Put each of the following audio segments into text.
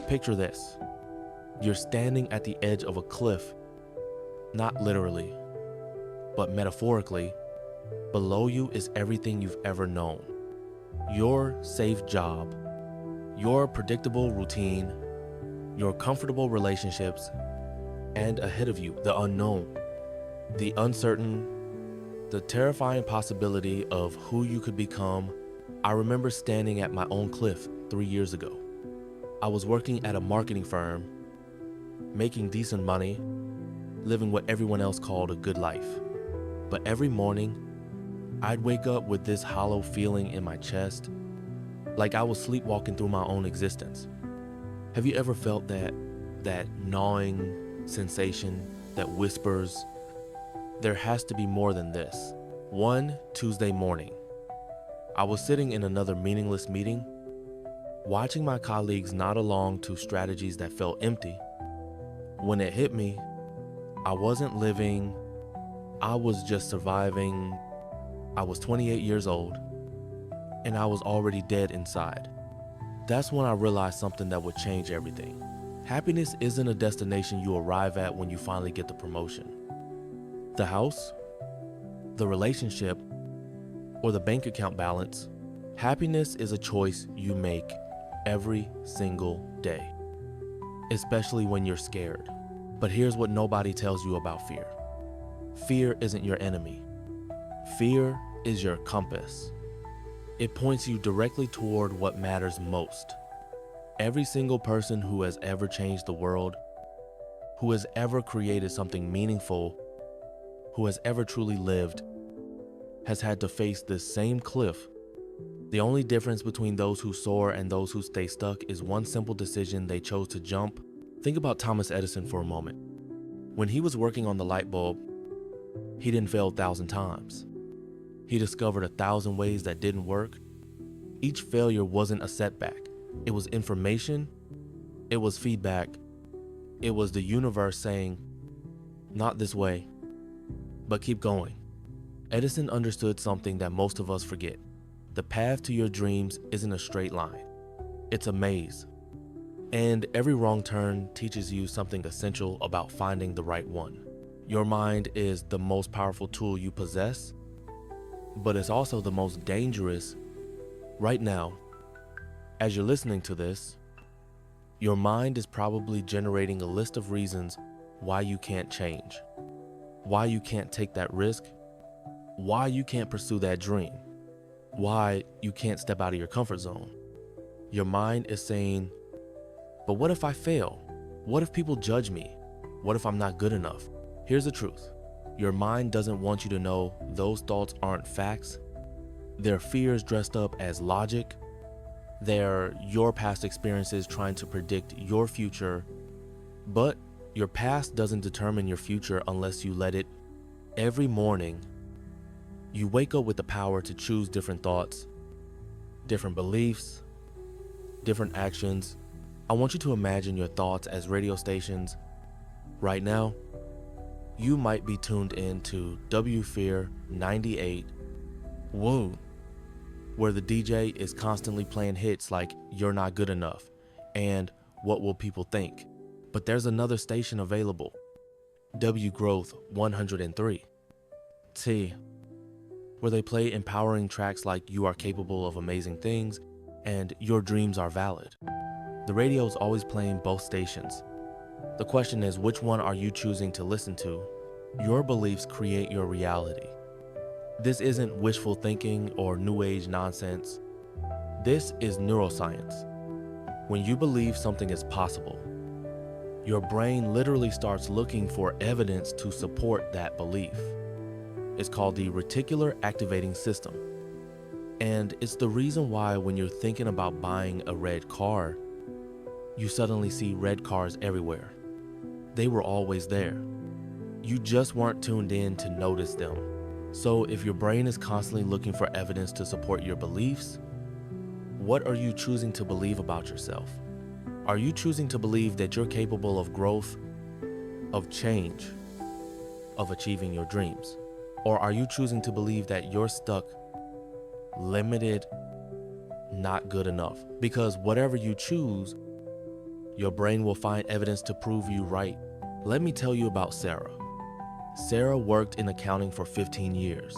Picture this. You're standing at the edge of a cliff, not literally, but metaphorically. Below you is everything you've ever known. Your safe job, your predictable routine, your comfortable relationships, and ahead of you, the unknown, the uncertain, the terrifying possibility of who you could become. I remember standing at my own cliff 3 years ago. I was working at a marketing firm, making decent money, living what everyone else called a good life. But every morning, I'd wake up with this hollow feeling in my chest, like I was sleepwalking through my own existence. Have you ever felt that gnawing sensation that whispers, there has to be more than this? One Tuesday morning, I was sitting in another meaningless meeting, watching my colleagues nod along to strategies that felt empty. When it hit me, I wasn't living, I was just surviving. I was 28 years old, and I was already dead inside. That's when I realized something that would change everything. Happiness isn't a destination you arrive at when you finally get the promotion. The house, the relationship, or the bank account balance. Happiness is a choice you make every single day, especially when you're scared. But here's what nobody tells you about fear. Fear isn't your enemy. Fear is your compass. It points you directly toward what matters most. Every single person who has ever changed the world, who has ever created something meaningful, who has ever truly lived, has had to face this same cliff. The only difference between those who soar and those who stay stuck is one simple decision they chose to jump. Think about Thomas Edison for a moment. When he was working on the light bulb, he didn't fail 1,000 times. He discovered 1,000 ways that didn't work. Each failure wasn't a setback. It was information. It was feedback. It was the universe saying, not this way, but keep going. Edison understood something that most of us forget. The path to your dreams isn't a straight line. It's a maze. And every wrong turn teaches you something essential about finding the right one. Your mind is the most powerful tool you possess, but it's also the most dangerous. Right now, as you're listening to this, your mind is probably generating a list of reasons why you can't change, why you can't take that risk, why you can't pursue that dream, why you can't step out of your comfort zone. Your mind is saying, but what if I fail? What if people judge me? What if I'm not good enough? Here's the truth. Your mind doesn't want you to know those thoughts aren't facts. They're fears dressed up as logic. They're your past experiences trying to predict your future. But your past doesn't determine your future unless you let it. Every morning, you wake up with the power to choose different thoughts, different beliefs, different actions. I want you to imagine your thoughts as radio stations. Right now, you might be tuned in to W Fear 98 Woo, where the DJ is constantly playing hits like You're Not Good Enough and What Will People Think. But there's another station available, W Growth 103 T, where they play empowering tracks like You Are Capable of Amazing Things and Your Dreams Are Valid. The radio is always playing both stations. The question is, which one are you choosing to listen to? Your beliefs create your reality. This isn't wishful thinking or new age nonsense. This is neuroscience. When you believe something is possible, your brain literally starts looking for evidence to support that belief. It's called the reticular activating system. And it's the reason why when you're thinking about buying a red car, you suddenly see red cars everywhere. They were always there. You just weren't tuned in to notice them. So if your brain is constantly looking for evidence to support your beliefs, what are you choosing to believe about yourself? Are you choosing to believe that you're capable of growth, of change, of achieving your dreams? Or are you choosing to believe that you're stuck, limited, not good enough? Because whatever you choose, Your brain will find evidence to prove you right. Let me tell you about Sarah. Sarah worked in accounting for 15 years.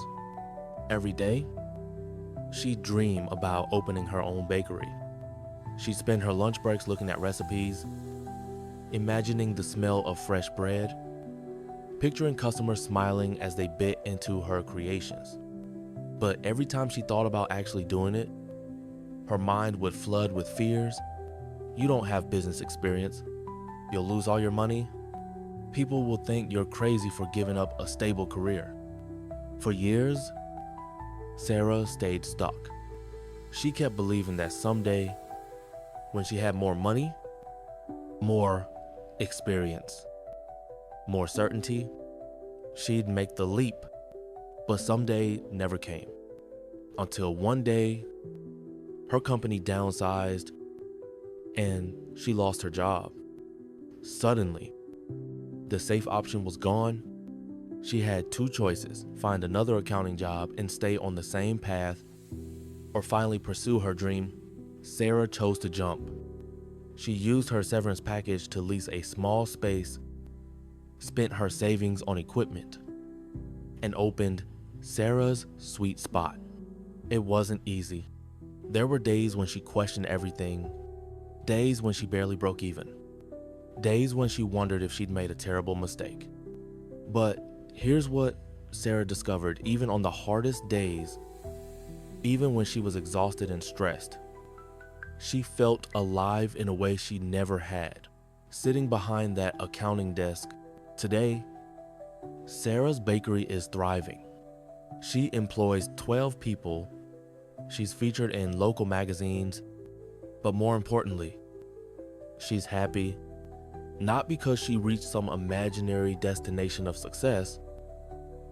Every day, she'd dream about opening her own bakery. She'd spend her lunch breaks looking at recipes, imagining the smell of fresh bread, picturing customers smiling as they bit into her creations. But every time she thought about actually doing it, her mind would flood with fears. You don't have business experience. You'll lose all your money. People will think you're crazy for giving up a stable career. For years, Sarah stayed stuck. She kept believing that someday, when she had more money, more experience, more certainty, she'd make the leap. But someday never came. Until one day, her company downsized and she lost her job. Suddenly, the safe option was gone. She had two choices: find another accounting job and stay on the same path, or finally pursue her dream. Sarah chose to jump. She used her severance package to lease a small space, spent her savings on equipment, and opened Sarah's Sweet Spot. It wasn't easy. There were days when she questioned everything, days when she barely broke even, days when she wondered if she'd made a terrible mistake. But here's what Sarah discovered: even on the hardest days, even when she was exhausted and stressed, she felt alive in a way she never had. Sitting behind that accounting desk today, Sarah's bakery is thriving. She employs 12 people. She's featured in local magazines, but more importantly, she's happy, not because she reached some imaginary destination of success,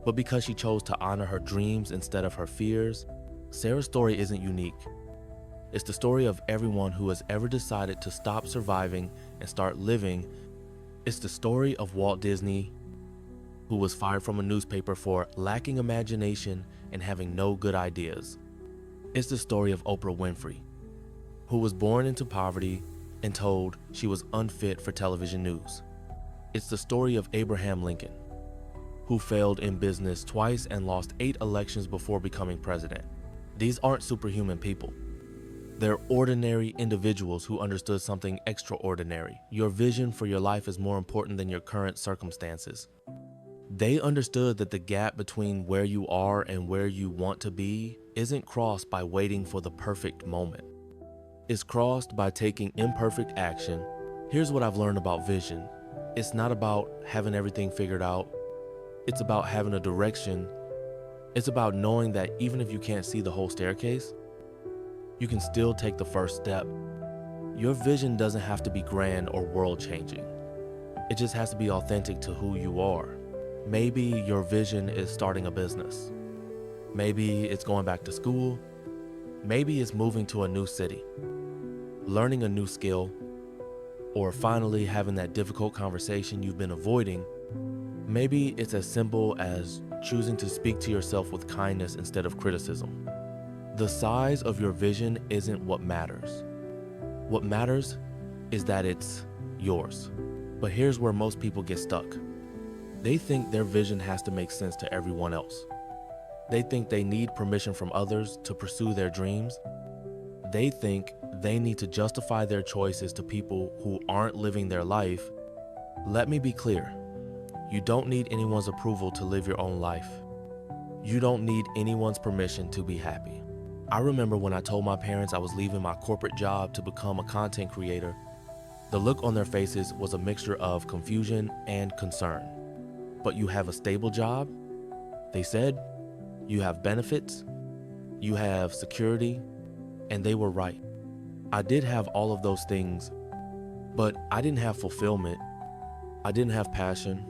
but because she chose to honor her dreams instead of her fears. Sarah's story isn't unique. It's the story of everyone who has ever decided to stop surviving and start living. It's the story of Walt Disney, who was fired from a newspaper for lacking imagination and having no good ideas. It's the story of Oprah Winfrey, who was born into poverty and told she was unfit for television news. It's the story of Abraham Lincoln, who failed in business twice and lost 8 elections before becoming president. These aren't superhuman people. They're ordinary individuals who understood something extraordinary. Your vision for your life is more important than your current circumstances. They understood that the gap between where you are and where you want to be isn't crossed by waiting for the perfect moment. It's crossed by taking imperfect action. Here's what I've learned about vision. It's not about having everything figured out. It's about having a direction. It's about knowing that even if you can't see the whole staircase, you can still take the first step. Your vision doesn't have to be grand or world-changing. It just has to be authentic to who you are. Maybe your vision is starting a business. Maybe it's going back to school. Maybe it's moving to a new city, learning a new skill, or finally having that difficult conversation you've been avoiding. Maybe it's as simple as choosing to speak to yourself with kindness instead of criticism. The size of your vision isn't what matters. What matters is that it's yours. But here's where most people get stuck. They think their vision has to make sense to everyone else. They think they need permission from others to pursue their dreams. They think they need to justify their choices to people who aren't living their life. Let me be clear. You don't need anyone's approval to live your own life. You don't need anyone's permission to be happy. I remember when I told my parents I was leaving my corporate job to become a content creator, the look on their faces was a mixture of confusion and concern. But you have a stable job? They said. You have benefits, you have security, and they were right. I did have all of those things, but I didn't have fulfillment. I didn't have passion.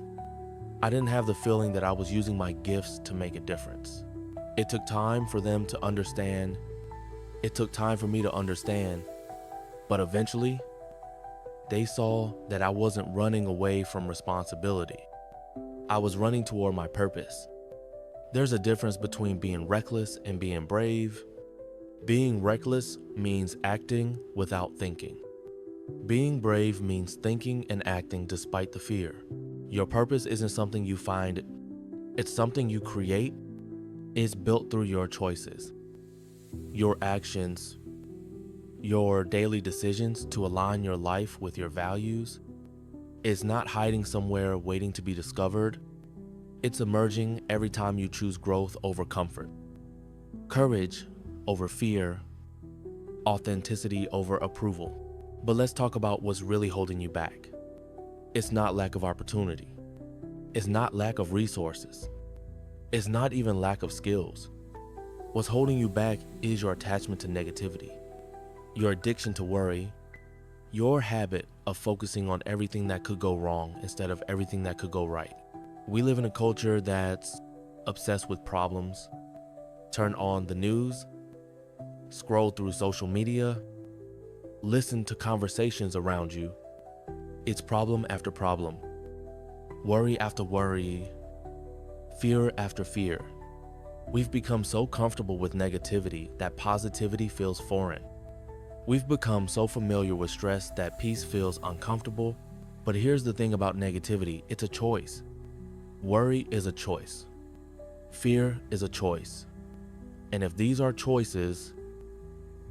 I didn't have the feeling that I was using my gifts to make a difference. It took time for them to understand. It took time for me to understand, but eventually, they saw that I wasn't running away from responsibility. I was running toward my purpose. There's a difference between being reckless and being brave. Being reckless means acting without thinking. Being brave means thinking and acting despite the fear. Your purpose isn't something you find, it's something you create. It's built through your choices, your actions, your daily decisions to align your life with your values. It's not hiding somewhere waiting to be discovered. It's emerging every time you choose growth over comfort, courage over fear, authenticity over approval. But let's talk about what's really holding you back. It's not lack of opportunity. It's not lack of resources. It's not even lack of skills. What's holding you back is your attachment to negativity, your addiction to worry, your habit of focusing on everything that could go wrong instead of everything that could go right. We live in a culture that's obsessed with problems. Turn on the news, scroll through social media, listen to conversations around you. It's problem after problem, worry after worry, fear after fear. We've become so comfortable with negativity that positivity feels foreign. We've become so familiar with stress that peace feels uncomfortable. But here's the thing about negativity, it's a choice. Worry is a choice. Fear is a choice. And if these are choices,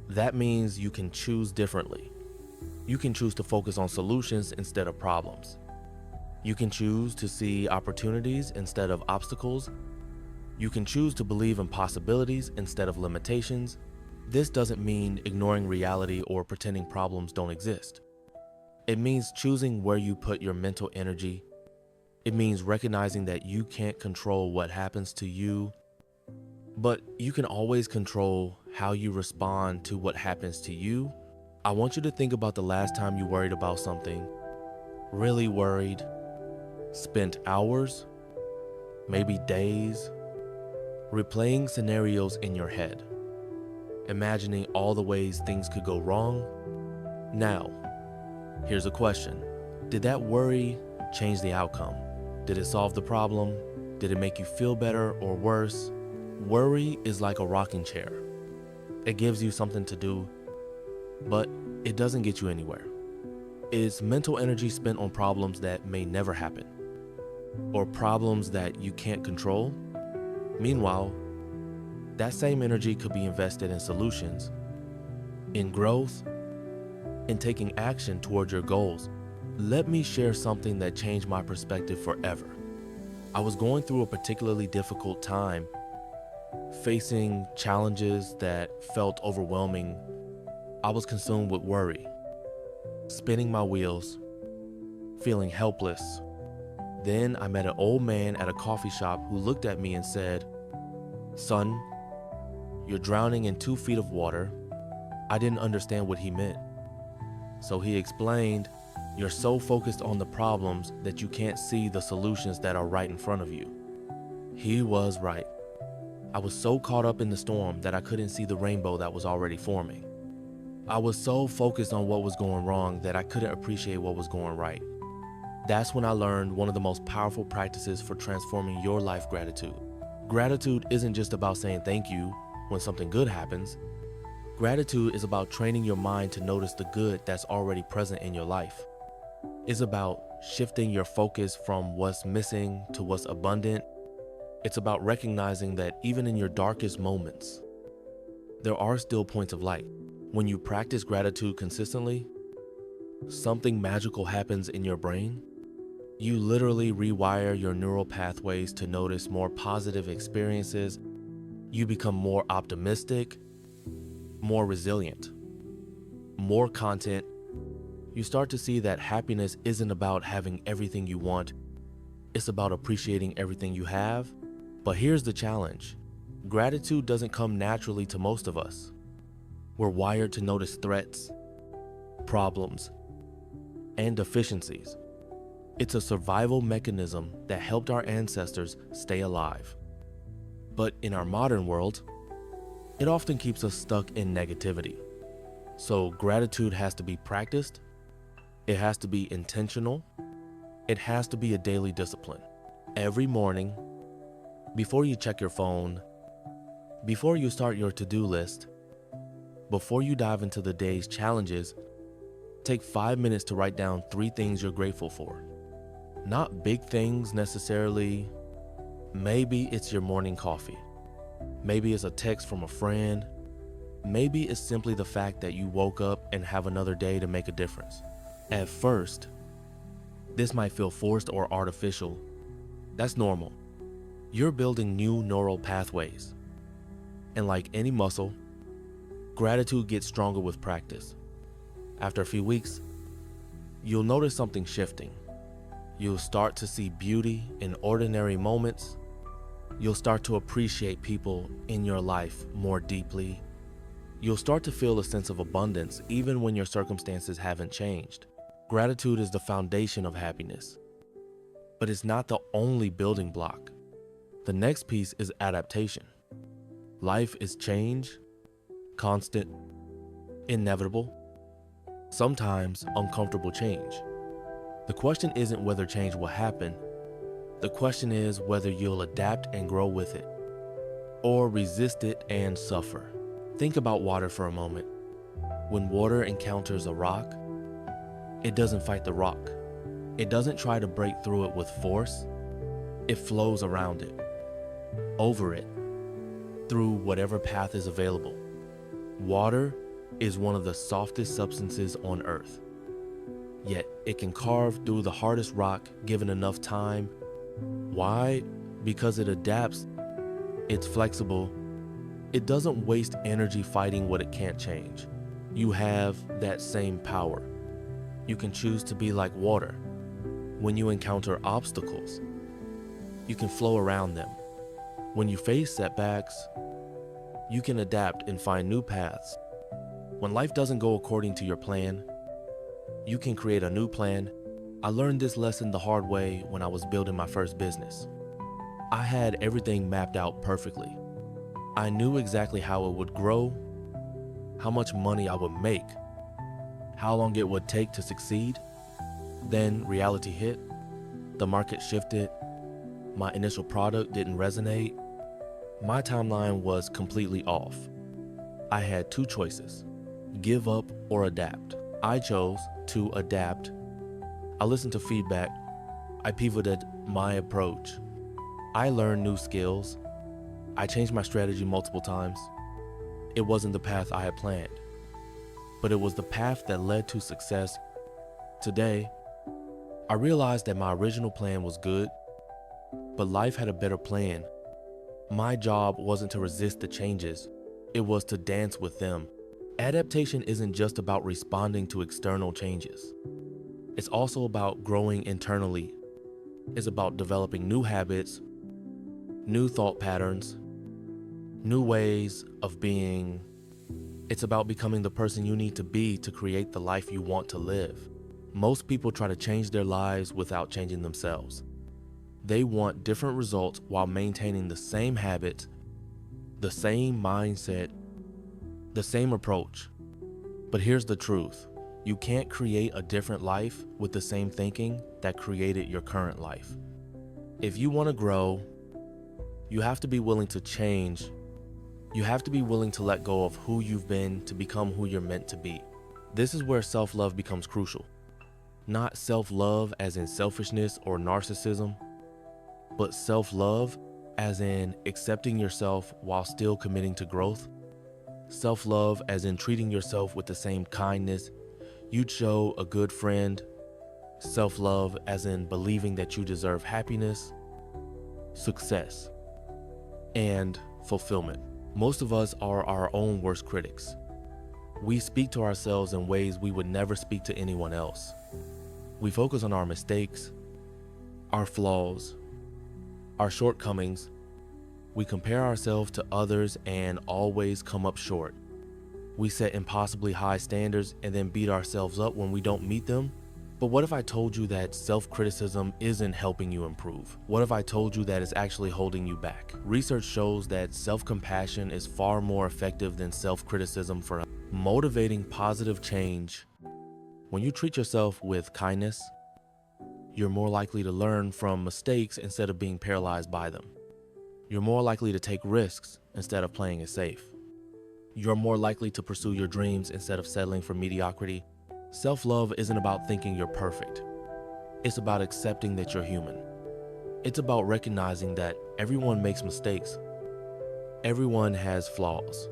that means you can choose differently. You can choose to focus on solutions instead of problems. You can choose to see opportunities instead of obstacles. You can choose to believe in possibilities instead of limitations. This doesn't mean ignoring reality or pretending problems don't exist. It means choosing where you put your mental energy. It means recognizing that you can't control what happens to you, but you can always control how you respond to what happens to you. I want you to think about the last time you worried about something, really worried, spent hours, maybe days, replaying scenarios in your head, imagining all the ways things could go wrong. Now, here's a question. Did that worry change the outcome? Did it solve the problem? Did it make you feel better or worse? Worry is like a rocking chair. It gives you something to do, but it doesn't get you anywhere. It's mental energy spent on problems that may never happen, or problems that you can't control. Meanwhile, that same energy could be invested in solutions, in growth, in taking action toward your goals. Let me share something that changed my perspective forever. I was going through a particularly difficult time, facing challenges that felt overwhelming. I was consumed with worry, spinning my wheels, feeling helpless. Then I met an old man at a coffee shop who looked at me and said, "Son, you're drowning in 2 feet of water." I didn't understand what he meant. So he explained, "You're so focused on the problems that you can't see the solutions that are right in front of you." He was right. I was so caught up in the storm that I couldn't see the rainbow that was already forming. I was so focused on what was going wrong that I couldn't appreciate what was going right. That's when I learned one of the most powerful practices for transforming your life: gratitude. Gratitude isn't just about saying thank you when something good happens. Gratitude is about training your mind to notice the good that's already present in your life. It's about shifting your focus from what's missing to what's abundant. It's about recognizing that even in your darkest moments, there are still points of light. When you practice gratitude consistently, something magical happens in your brain. You literally rewire your neural pathways to notice more positive experiences. You become more optimistic, more resilient, more content. You start to see that happiness isn't about having everything you want. It's about appreciating everything you have. But here's the challenge. Gratitude doesn't come naturally to most of us. We're wired to notice threats, problems, and deficiencies. It's a survival mechanism that helped our ancestors stay alive. But in our modern world, it often keeps us stuck in negativity. So gratitude has to be practiced. It has to be intentional. It has to be a daily discipline. Every morning, before you check your phone, before you start your to-do list, before you dive into the day's challenges, Take 5 minutes to write down 3 things you're grateful for. Not big things necessarily. Maybe it's your morning coffee. Maybe it's a text from a friend. Maybe it's simply the fact that you woke up and have another day to make a difference. At first, this might feel forced or artificial. That's normal. You're building new neural pathways. And like any muscle, gratitude gets stronger with practice. After a few weeks, you'll notice something shifting. You'll start to see beauty in ordinary moments. You'll start to appreciate people in your life more deeply. You'll start to feel a sense of abundance even when your circumstances haven't changed. Gratitude is the foundation of happiness, but it's not the only building block. The next piece is adaptation. Life is change, constant, inevitable, sometimes uncomfortable change. The question isn't whether change will happen. The question is whether you'll adapt and grow with it, or resist it and suffer. Think about water for a moment. When water encounters a rock, it doesn't fight the rock. It doesn't try to break through it with force. It flows around it, over it, through whatever path is available. Water is one of the softest substances on earth. Yet it can carve through the hardest rock given enough time. Why? Because it adapts. It's flexible. It doesn't waste energy fighting what it can't change. You have that same power. You can choose to be like water. When you encounter obstacles, you can flow around them. When you face setbacks, you can adapt and find new paths. When life doesn't go according to your plan, you can create a new plan. I learned this lesson the hard way when I was building my first business. I had everything mapped out perfectly. I knew exactly how it would grow, how much money I would make, how long it would take to succeed. Then reality hit. The market shifted. My initial product didn't resonate. My timeline was completely off. I had 2 choices: give up or adapt. I chose to adapt. I listened to feedback. I pivoted my approach. I learned new skills. I changed my strategy multiple times. It wasn't the path I had planned, but it was the path that led to success. Today, I realized that my original plan was good, but life had a better plan. My job wasn't to resist the changes, it was to dance with them. Adaptation isn't just about responding to external changes. It's also about growing internally. It's about developing new habits, new thought patterns, new ways of being. It's about becoming the person you need to be to create the life you want to live. Most people try to change their lives without changing themselves. They want different results while maintaining the same habits, the same mindset, the same approach. But here's the truth. You can't create a different life with the same thinking that created your current life. If you want to grow, you have to be willing to change. You have to be willing to let go of who you've been to become who you're meant to be. This is where self-love becomes crucial. Not self-love as in selfishness or narcissism, but self-love as in accepting yourself while still committing to growth. Self-love as in treating yourself with the same kindness you'd show a good friend. Self-love as in believing that you deserve happiness, success, and fulfillment. Most of us are our own worst critics. We speak to ourselves in ways we would never speak to anyone else. We focus on our mistakes, our flaws, our shortcomings. We compare ourselves to others and always come up short. We set impossibly high standards and then beat ourselves up when we don't meet them. But what if I told you that self-criticism isn't helping you improve? What if I told you that it's actually holding you back? Research shows that self-compassion is far more effective than self-criticism for motivating positive change. When you treat yourself with kindness, you're more likely to learn from mistakes instead of being paralyzed by them. You're more likely to take risks instead of playing it safe. You're more likely to pursue your dreams instead of settling for mediocrity. Self-love isn't about thinking you're perfect. It's about accepting that you're human. It's about recognizing that everyone makes mistakes. Everyone has flaws.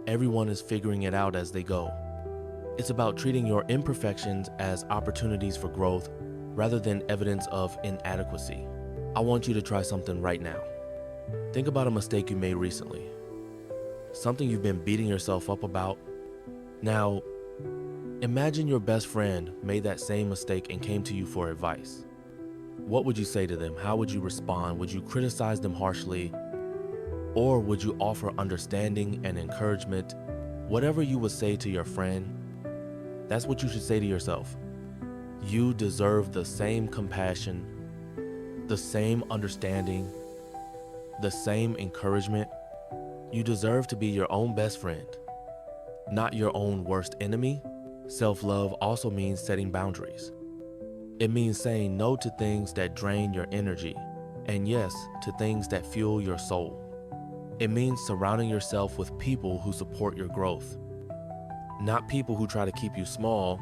Everyone is figuring it out as they go. It's about treating your imperfections as opportunities for growth rather than evidence of inadequacy. I want you to try something right now. Think about a mistake you made recently. Something you've been beating yourself up about. Now, imagine your best friend made that same mistake and came to you for advice. What would you say to them? How would you respond? Would you criticize them harshly? Or would you offer understanding and encouragement? Whatever you would say to your friend, that's what you should say to yourself. You deserve the same compassion, the same understanding, the same encouragement. You deserve to be your own best friend, not your own worst enemy. Self-love also means setting boundaries. It means saying no to things that drain your energy, and yes to things that fuel your soul. It means surrounding yourself with people who support your growth, not people who try to keep you small.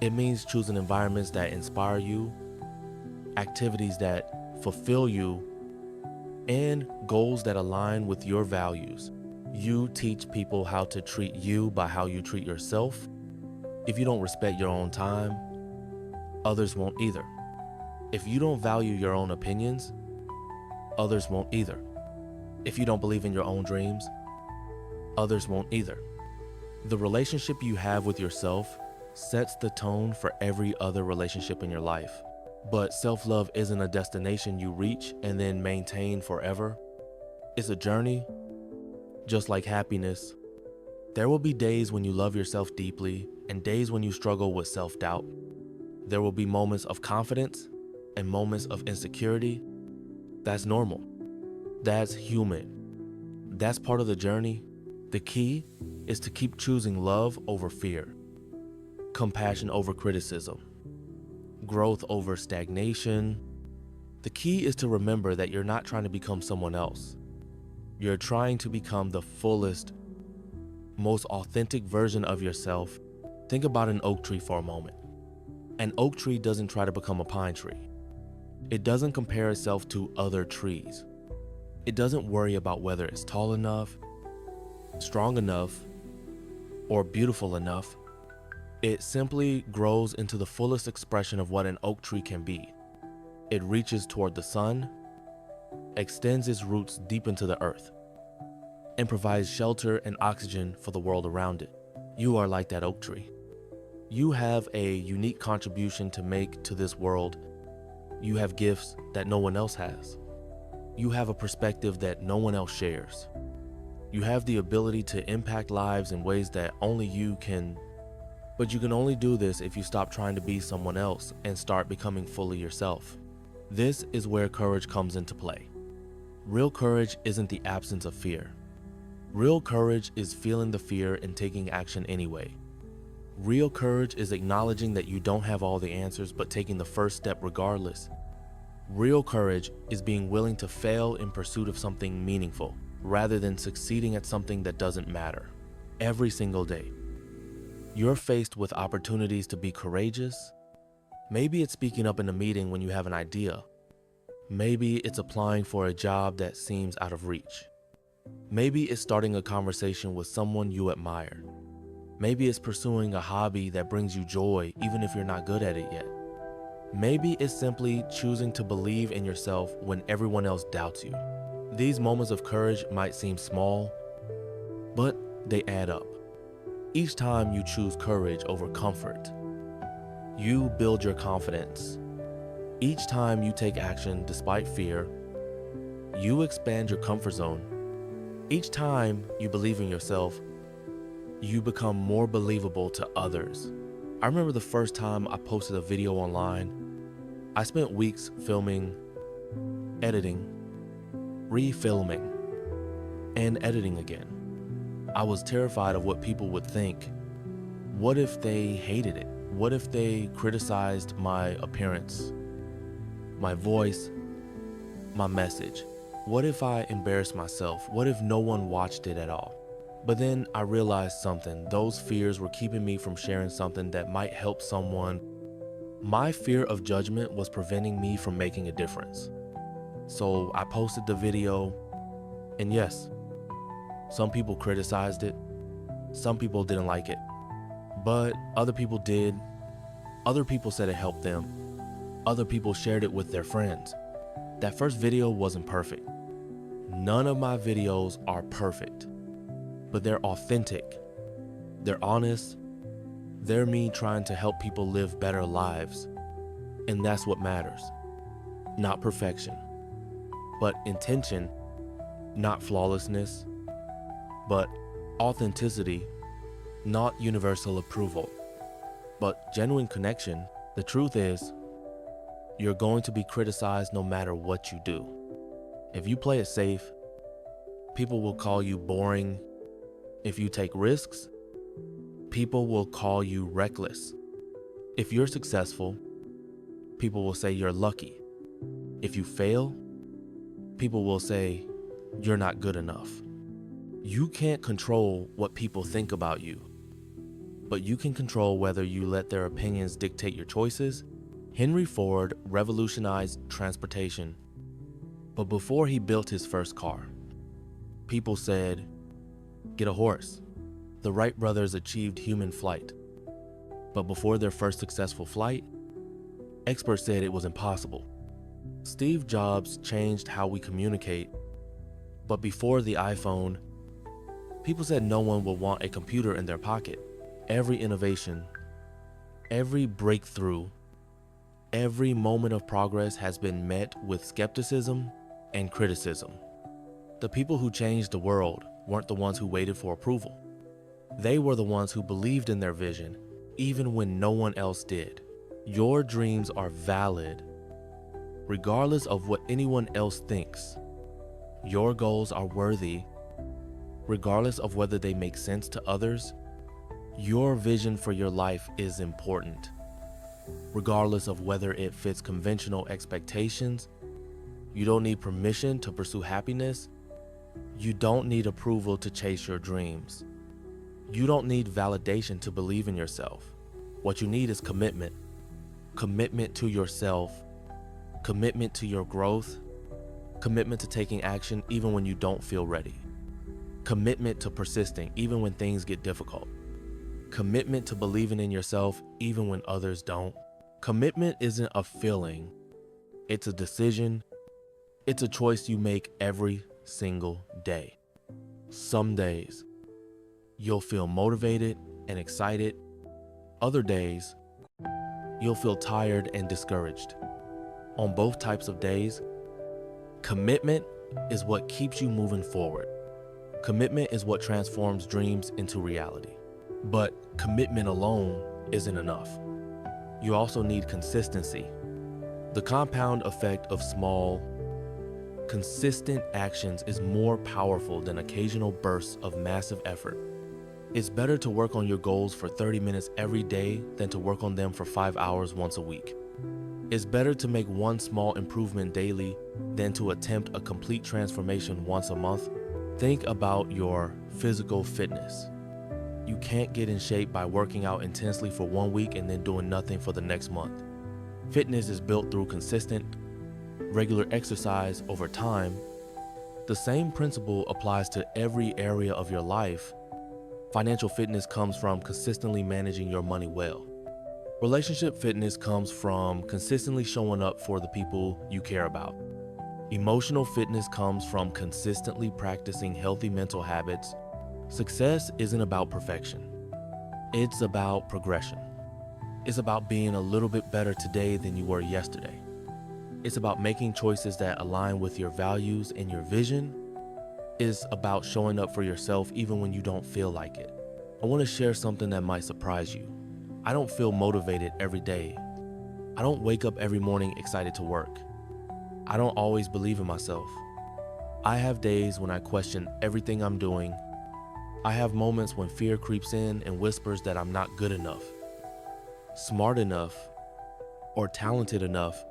It means choosing environments that inspire you, activities that fulfill you, and goals that align with your values. You teach people how to treat you by how you treat yourself. If you don't respect your own time, others won't either. If you don't value your own opinions, others won't either. If you don't believe in your own dreams, others won't either. The relationship you have with yourself sets the tone for every other relationship in your life. But self-love isn't a destination you reach and then maintain forever. It's a journey, just like happiness. There will be days when you love yourself deeply and days when you struggle with self-doubt. There will be moments of confidence and moments of insecurity. That's normal. That's human. That's part of the journey. The key is to keep choosing love over fear, compassion over criticism, growth over stagnation. The key is to remember that you're not trying to become someone else. You're trying to become the fullest, most authentic version of yourself. Think about an oak tree for a moment. An oak tree doesn't try to become a pine tree. It doesn't compare itself to other trees. It doesn't worry about whether it's tall enough, strong enough, or beautiful enough. It simply grows into the fullest expression of what an oak tree can be. It reaches toward the sun, extends its roots deep into the earth, and provides shelter and oxygen for the world around it. You are like that oak tree. You have a unique contribution to make to this world. You have gifts that no one else has. You have a perspective that no one else shares. You have the ability to impact lives in ways that only you can. But you can only do this if you stop trying to be someone else and start becoming fully yourself. This is where courage comes into play. Real courage isn't the absence of fear. Real courage is feeling the fear and taking action anyway. Real courage is acknowledging that you don't have all the answers, but taking the first step regardless. Real courage is being willing to fail in pursuit of something meaningful, rather than succeeding at something that doesn't matter. Every single day, you're faced with opportunities to be courageous. Maybe it's speaking up in a meeting when you have an idea. Maybe it's applying for a job that seems out of reach. Maybe it's starting a conversation with someone you admire. Maybe it's pursuing a hobby that brings you joy even if you're not good at it yet. Maybe it's simply choosing to believe in yourself when everyone else doubts you. These moments of courage might seem small, but they add up. Each time you choose courage over comfort, you build your confidence. Each time you take action despite fear, you expand your comfort zone. Each time you believe in yourself, you become more believable to others. I remember the first time I posted a video online. I spent weeks filming, editing, refilming, and editing again. I was terrified of what people would think. What if they hated it? What if they criticized my appearance, my voice, my message? What if I embarrassed myself? What if no one watched it at all? But then I realized something. Those fears were keeping me from sharing something that might help someone. My fear of judgment was preventing me from making a difference. So I posted the video, and yes, some people criticized it. Some people didn't like it, but other people did. Other people said it helped them. Other people shared it with their friends. That first video wasn't perfect. None of my videos are perfect, but they're authentic. They're honest. They're me trying to help people live better lives. And that's what matters. Not perfection, but intention, not flawlessness, but authenticity, not universal approval, but genuine connection. The truth is, you're going to be criticized no matter what you do. If you play it safe, people will call you boring. If you take risks, people will call you reckless. If you're successful, people will say you're lucky. If you fail, people will say you're not good enough. You can't control what people think about you, but you can control whether you let their opinions dictate your choices. Henry Ford revolutionized transportation, but before he built his first car, people said, get a horse. The Wright brothers achieved human flight, but before their first successful flight, experts said it was impossible. Steve Jobs changed how we communicate, but before the iPhone, people said no one will want a computer in their pocket. Every innovation, every breakthrough, every moment of progress has been met with skepticism and criticism. The people who changed the world weren't the ones who waited for approval. They were the ones who believed in their vision, even when no one else did. Your dreams are valid, regardless of what anyone else thinks. Your goals are worthy, regardless of whether they make sense to others. Your vision for your life is important, regardless of whether it fits conventional expectations. You don't need permission to pursue happiness. You don't need approval to chase your dreams. You don't need validation to believe in yourself. What you need is commitment. Commitment to yourself, commitment to your growth, commitment to taking action even when you don't feel ready, commitment to persisting even when things get difficult, commitment to believing in yourself even when others don't. Commitment isn't a feeling, it's a decision. It's a choice you make every single day. Some days, you'll feel motivated and excited. Other days, you'll feel tired and discouraged. On both types of days, commitment is what keeps you moving forward. Commitment is what transforms dreams into reality. But commitment alone isn't enough. You also need consistency. The compound effect of small, consistent actions is more powerful than occasional bursts of massive effort. It's better to work on your goals for 30 minutes every day than to work on them for 5 hours once a week. It's better to make one small improvement daily than to attempt a complete transformation once a month. Think about your physical fitness. You can't get in shape by working out intensely for 1 week and then doing nothing for the next month. Fitness is built through consistent, regular exercise over time. The same principle applies to every area of your life. Financial fitness comes from consistently managing your money well. Relationship fitness comes from consistently showing up for the people you care about. Emotional fitness comes from consistently practicing healthy mental habits. Success isn't about perfection. It's about progression. It's about being a little bit better today than you were yesterday. It's about making choices that align with your values and your vision. It's about showing up for yourself even when you don't feel like it. I want to share something that might surprise you. I don't feel motivated every day. I don't wake up every morning excited to work. I don't always believe in myself. I have days when I question everything I'm doing. I have moments when fear creeps in and whispers that I'm not good enough, smart enough, or talented enough,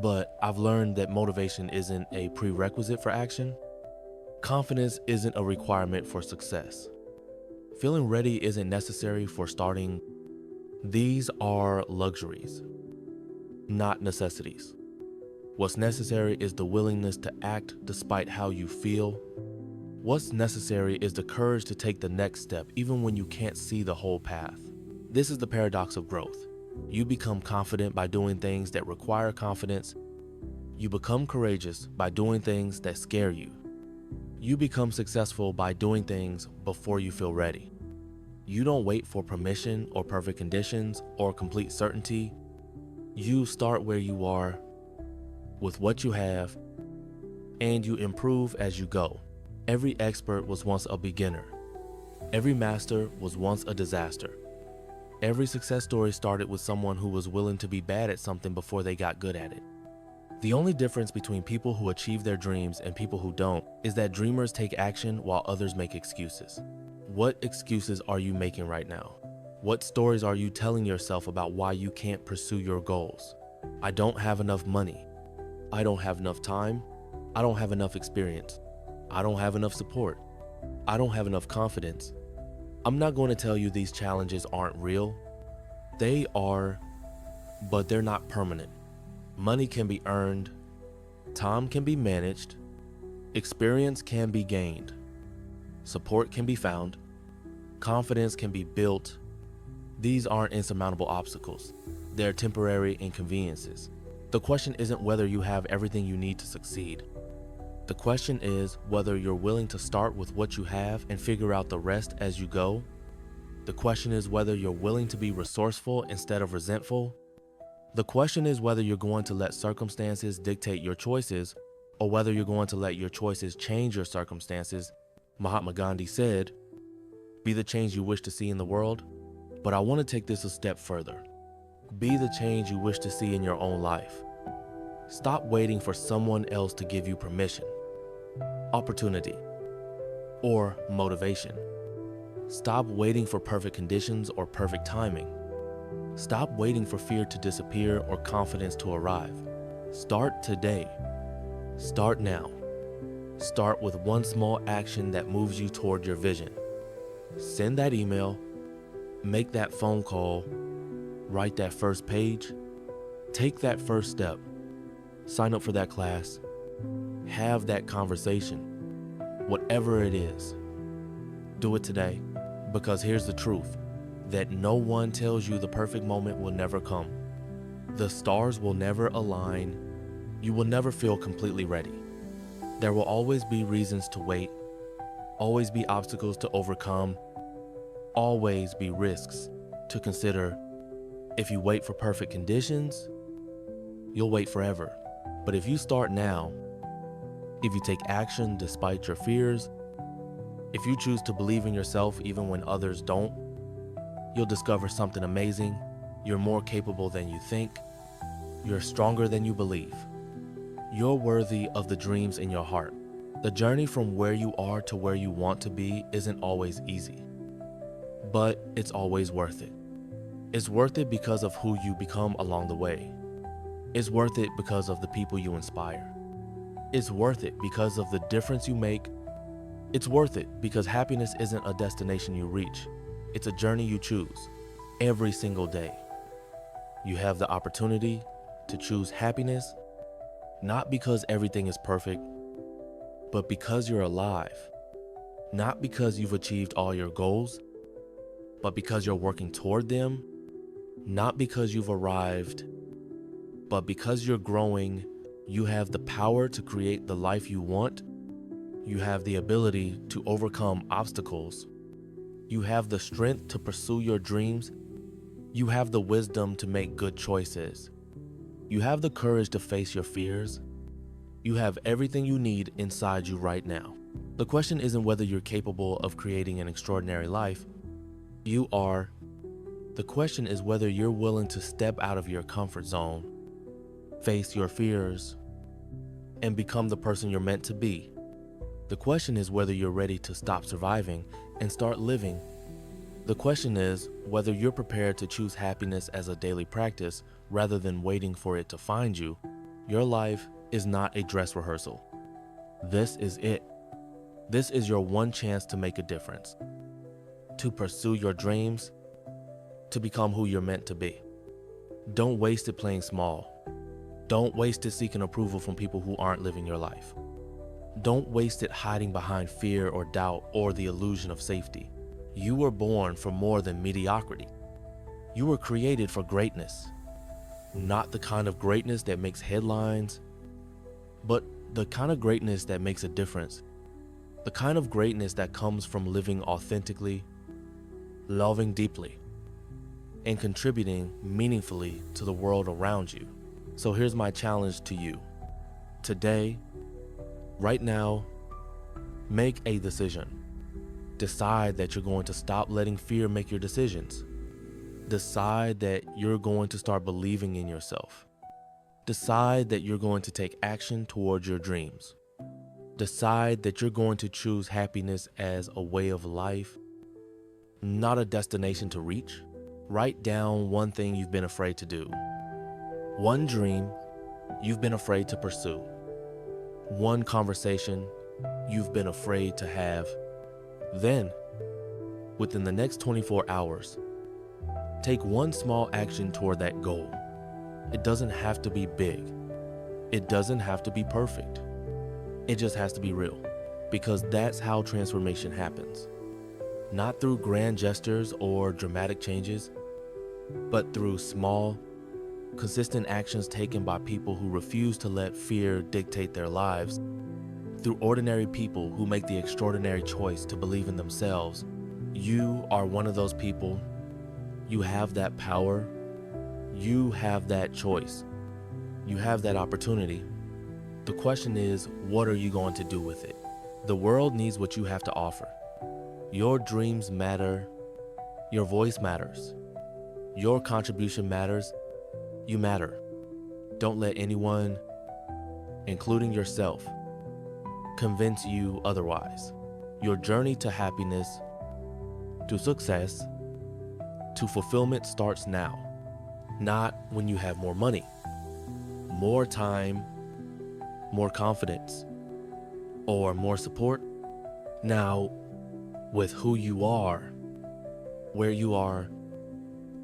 but I've learned that motivation isn't a prerequisite for action. Confidence isn't a requirement for success. Feeling ready isn't necessary for starting. These are luxuries, not necessities. What's necessary is the willingness to act despite how you feel. What's necessary is the courage to take the next step even when you can't see the whole path. This is the paradox of growth. You become confident by doing things that require confidence. You become courageous by doing things that scare you. You become successful by doing things before you feel ready. You don't wait for permission or perfect conditions or complete certainty. You start where you are, with what you have, and you improve as you go. Every expert was once a beginner. Every master was once a disaster. Every success story started with someone who was willing to be bad at something before they got good at it. The only difference between people who achieve their dreams and people who don't is that dreamers take action while others make excuses. What excuses are you making right now? What stories are you telling yourself about why you can't pursue your goals? I don't have enough money. I don't have enough time. I don't have enough experience. I don't have enough support. I don't have enough confidence. I'm not going to tell you these challenges aren't real. They are, but they're not permanent. Money can be earned. Time can be managed. Experience can be gained. Support can be found. Confidence can be built. These aren't insurmountable obstacles. They're temporary inconveniences. The question isn't whether you have everything you need to succeed. The question is whether you're willing to start with what you have and figure out the rest as you go. The question is whether you're willing to be resourceful instead of resentful. The question is whether you're going to let circumstances dictate your choices or whether you're going to let your choices change your circumstances. Mahatma Gandhi said, "Be the change you wish to see in the world." But I want to take this a step further. Be the change you wish to see in your own life. Stop waiting for someone else to give you permission, opportunity, or motivation. Stop waiting for perfect conditions or perfect timing. Stop waiting for fear to disappear or confidence to arrive. Start today. Start now. Start with one small action that moves you toward your vision. Send that email, make that phone call, write that first page, take that first step, sign up for that class, have that conversation. Whatever it is, do it today, because here's the truth, that no one tells you the perfect moment will never come. The stars will never align. You will never feel completely ready. There will always be reasons to wait, always be obstacles to overcome, always be risks to consider. If you wait for perfect conditions, you'll wait forever. But if you start now, if you take action despite your fears, if you choose to believe in yourself even when others don't, you'll discover something amazing. You're more capable than you think. You're stronger than you believe. You're worthy of the dreams in your heart. The journey from where you are to where you want to be isn't always easy, but it's always worth it. It's worth it because of who you become along the way. It's worth it because of the people you inspire. It's worth it because of the difference you make. It's worth it because happiness isn't a destination you reach. It's a journey you choose every single day. You have the opportunity to choose happiness, not because everything is perfect, but because you're alive. Not because you've achieved all your goals, but because you're working toward them. Not because you've arrived, but because you're growing. You have the power to create the life you want. You have the ability to overcome obstacles. You have the strength to pursue your dreams. You have the wisdom to make good choices. You have the courage to face your fears. You have everything you need inside you right now. The question isn't whether you're capable of creating an extraordinary life. You are. The question is whether you're willing to step out of your comfort zone, face your fears, and become the person you're meant to be. The question is whether you're ready to stop surviving and start living. The question is whether you're prepared to choose happiness as a daily practice rather than waiting for it to find you. Your life is not a dress rehearsal. This is it. This is your one chance to make a difference. to pursue your dreams, to become who you're meant to be. Don't waste it playing small. Don't waste it seeking approval from people who aren't living your life. Don't waste it hiding behind fear or doubt or the illusion of safety. You were born for more than mediocrity. You were created for greatness. Not the kind of greatness that makes headlines, but the kind of greatness that makes a difference. The kind of greatness that comes from living authentically, loving deeply, and contributing meaningfully to the world around you. So here's my challenge to you. Today, right now, make a decision. Decide that you're going to stop letting fear make your decisions. Decide that you're going to start believing in yourself. Decide that you're going to take action towards your dreams. Decide that you're going to choose happiness as a way of life, not a destination to reach. Write down one thing you've been afraid to do. One dream you've been afraid to pursue. One conversation you've been afraid to have. Then, within the next 24 hours, take one small action toward that goal. It doesn't have to be big. It doesn't have to be perfect. It just has to be real, because that's how transformation happens. Not through grand gestures or dramatic changes, but through small, consistent actions taken by people who refuse to let fear dictate their lives, through ordinary people who make the extraordinary choice to believe in themselves. You are one of those people. You have that power. You have that choice. You have that opportunity. The question is, what are you going to do with it? The world needs what you have to offer. Your dreams matter. Your voice matters. Your contribution matters. You matter. Don't let anyone, including yourself, convince you otherwise. Your journey to happiness, to success, to fulfillment starts now. Not when you have more money, more time, more confidence, or more support. Now, with who you are, where you are,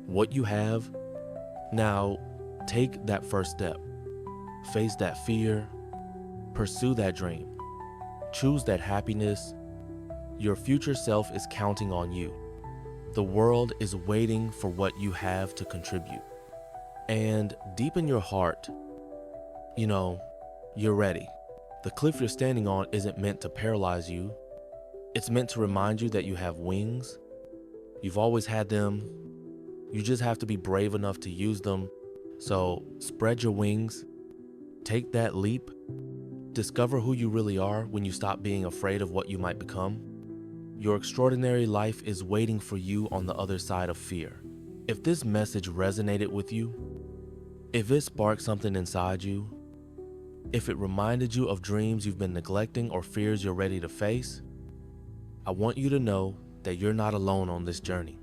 what you have, now take that first step. Face that fear. Pursue that dream. Choose that happiness. Your future self is counting on you. The world is waiting for what you have to contribute. And deep in your heart, you're ready. The cliff you're standing on isn't meant to paralyze you. It's meant to remind you that you have wings. You've always had them. You just have to be brave enough to use them. So spread your wings. Take that leap. Discover who you really are when you stop being afraid of what you might become. Your extraordinary life is waiting for you on the other side of fear. If this message resonated with you, if it sparked something inside you, if it reminded you of dreams you've been neglecting or fears you're ready to face, I want you to know that you're not alone on this journey.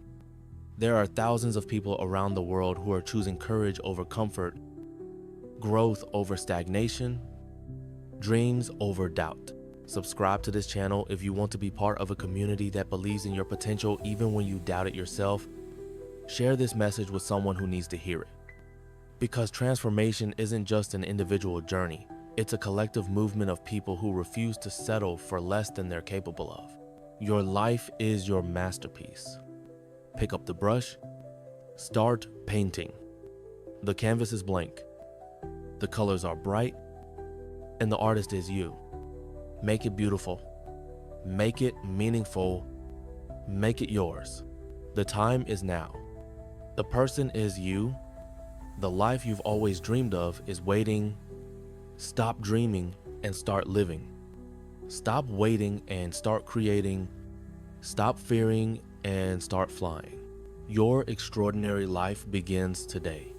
There are thousands of people around the world who are choosing courage over comfort, growth over stagnation, dreams over doubt. Subscribe to this channel if you want to be part of a community that believes in your potential even when you doubt it yourself. Share this message with someone who needs to hear it. Because transformation isn't just an individual journey, it's a collective movement of people who refuse to settle for less than they're capable of. Your life is your masterpiece. Pick up the brush, start painting. The canvas is blank, the colors are bright, and the artist is you. Make it beautiful, make it meaningful, make it yours. The time is now. The person is you. The life you've always dreamed of is waiting. Stop dreaming and start living. Stop waiting and start creating. Stop fearing and start flying. Your extraordinary life begins today.